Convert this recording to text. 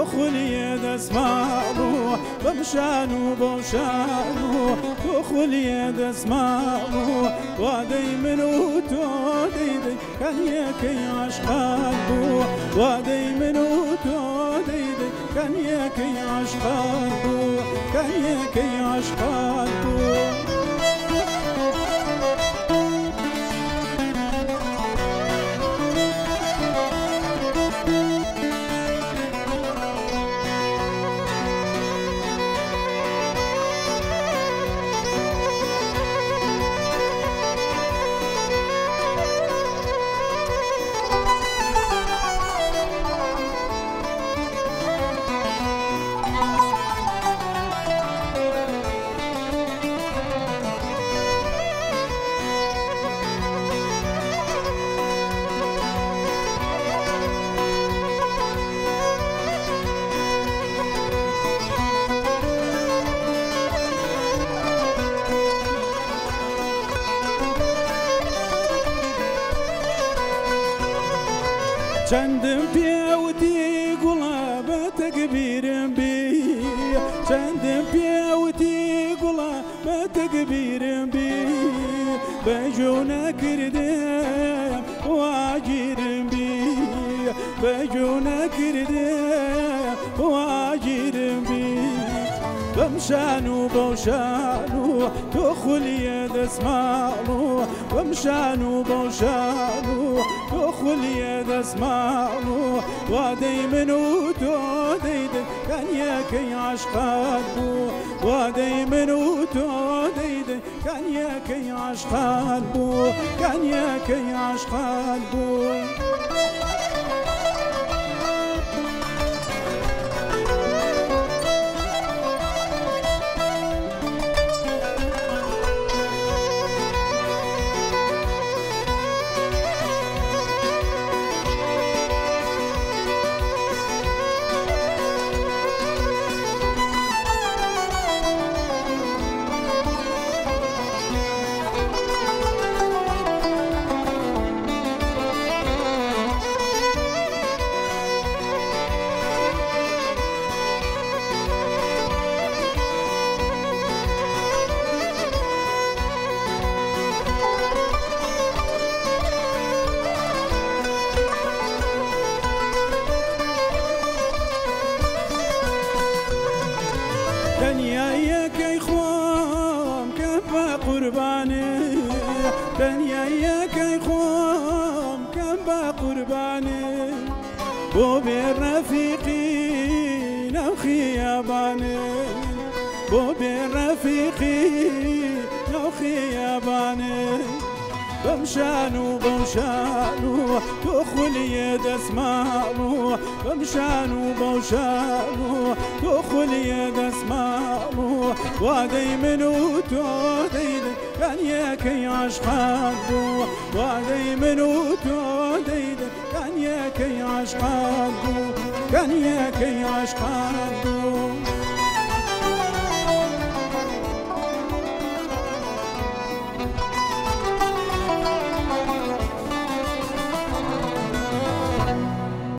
تخلي دسمالو بمشانو بوشانو تخلي دسمالو وادي منو توديدي كان يكي عشقانو وادي منو توديدي كان يكي عشقانو كان يكي عشقانو چندم پیاوتی گلاب تکبیرم بی چندم پیاوتی گلاب تکبیرم بی بجو نکردم واجرم بی بجو نکردم واجرم بی بمشانو بوشانو تخلي دسمالو بمشانو بوشانو تخلي دسمالو وادي منو توديد كان يكي عشقانو وادي منو توديد كان يكي عشقانو كان يكي عشقانو دنيا كي خوام كفا قرباني دنيا كي خوام كفا قرباني بو بين رفيقي نوخي ياباني بو بين رفيقي نوخي ياباني بمشانو بوشانو تخلي دسمالو بمشانو بوشانو تخلي دسمالو وادي منو توديد كان يكي عشقانو وادي منو توديد كان يكي عشقانو كان يكي عشقانو